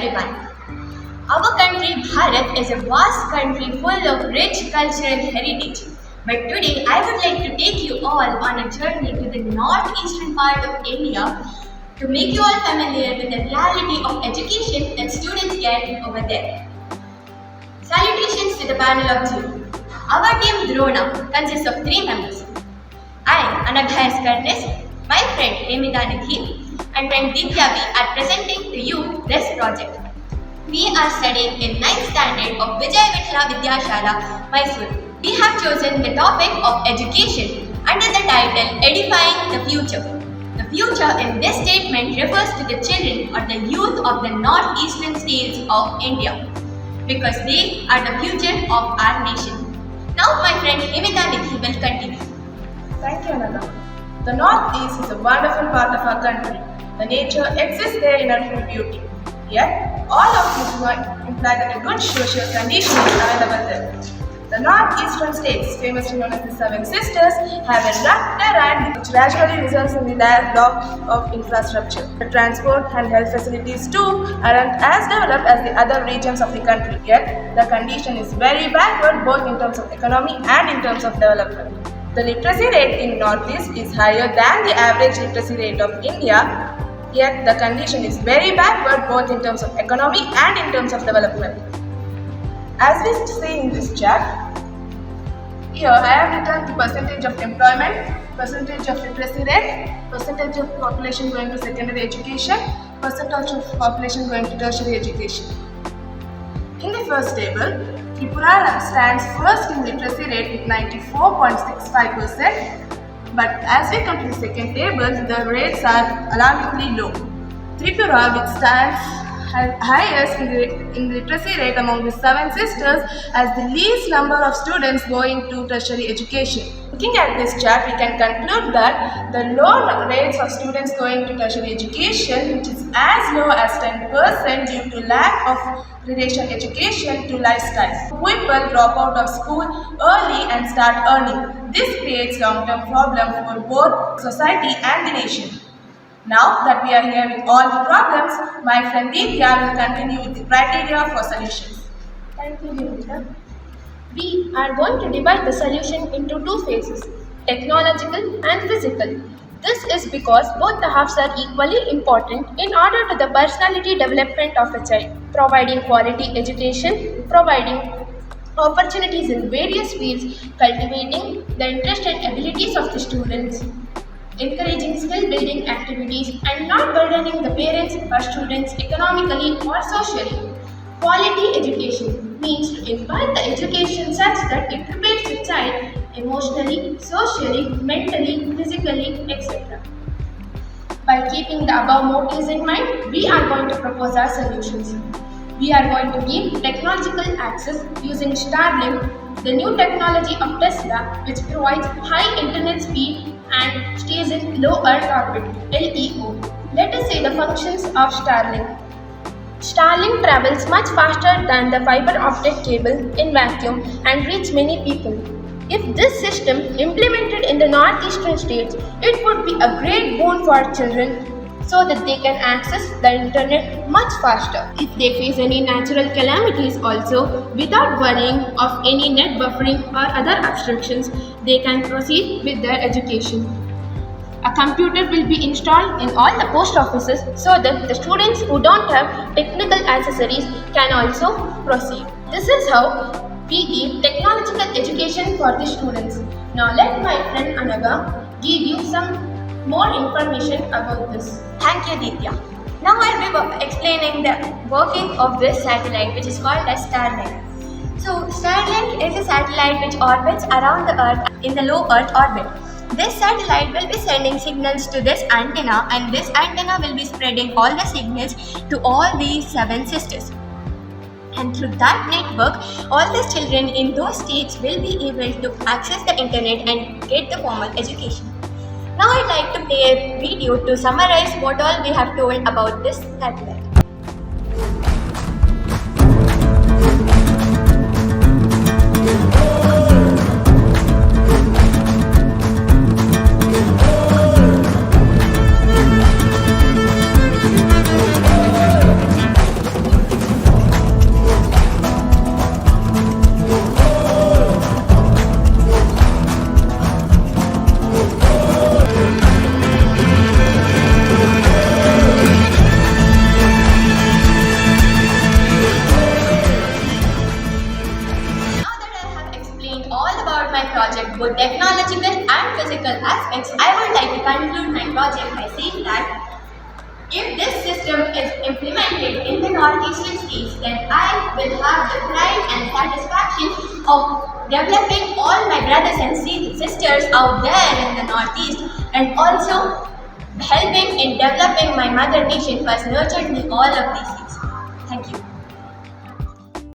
everyone. Our country, Bharat, is a vast country full of rich cultural heritage. But today, I would like to take you all on a journey to the northeastern part of India to make you all familiar with the reality of education that students get over there. Salutations to the panel of two. Our team Drona consists of 3 members. I, Anagha Eskarnes, my friend Hemida Nidhi, and friend Ditya V are presenting to you this project. We are studying in 9th standard of Vijay Vithala Vidyashala, Mysore. We have chosen the topic of education under the title Edifying the Future. The future in this statement refers to the children or the youth of the northeastern states of India because they are the future of our nation. Now my friend Hemida Nidhi will continue. Thank you, Ananda. The Northeast is a wonderful part of our country. The nature exists there in unreal beauty. Yet, all of this might imply that a good social condition is available there. The northeastern states, famously known as the Seven Sisters, have a rough terrain which gradually results in the lack of infrastructure. The transport and health facilities too aren't as developed as the other regions of the country. Yet, the condition is very backward both in terms of economy and in terms of development. The literacy rate in Northeast is higher than the average literacy rate of India, yet the condition is very backward both in terms of economy and in terms of development. As we see in this chart, here I have written the percentage of employment, percentage of literacy rate, percentage of population going to secondary education, percentage of population going to tertiary education. In the first table, Tripura stands first in literacy rate with 94.65%, but as we come to the second table, the rates are alarmingly low. Tripura, which stands highest in literacy rate among the Seven Sisters, has the least number of students going to tertiary education. Looking at this chart, we can conclude that the low rates of students going to tertiary education, which is as low as 10% due to lack of relation education to lifestyle. People drop out of school early and start earning. This creates long-term problem for both society and the nation. Now that we are here with all the problems, my friend Ditya will continue with the criteria for solutions. Thank you, Hemida. We are going to divide the solution into 2 phases, technological and physical. This is because both the halves are equally important in order to the personality development of a child, providing quality education, providing opportunities in various fields, cultivating the interest and abilities of the students, encouraging skill building activities and not burdening the parents or students economically or socially. Quality education means to impart the education such that it prepares the child emotionally, socially, mentally, physically, etc. By keeping the above motives in mind, we are going to propose our solutions. We are going to give technological access using Starlink, the new technology of Tesla, which provides high internet speed and stays in low Earth orbit, LEO. Let us see the functions of Starlink. Starlink travels much faster than the fiber optic cable in vacuum and reach many people. If this system implemented in the northeastern states, it would be a great boon for children so that they can access the internet much faster. If they face any natural calamities also, without worrying of any net buffering or other obstructions, they can proceed with their education. A computer will be installed in all the post offices so that the students who don't have technical accessories can also proceed. This is how we give technological education for the students. Now let my friend Anaga give you some more information about this. Thank you, Ditya. Now I'll be explaining the working of this satellite, which is called as Starlink. So Starlink is a satellite which orbits around the Earth in the low Earth orbit. This satellite will be sending signals to this antenna, and this antenna will be spreading all the signals to all these 7 sisters. And through that network, all the children in those states will be able to access the internet and get the formal education. Now I'd like to play a video to summarize what all we have told about this satellite. conclude my project by saying that if this system is implemented in the northeastern states, then I will have the pride and satisfaction of developing all my brothers and sisters out there in the northeast, and also helping in developing my mother nation who has nurtured me all of these years.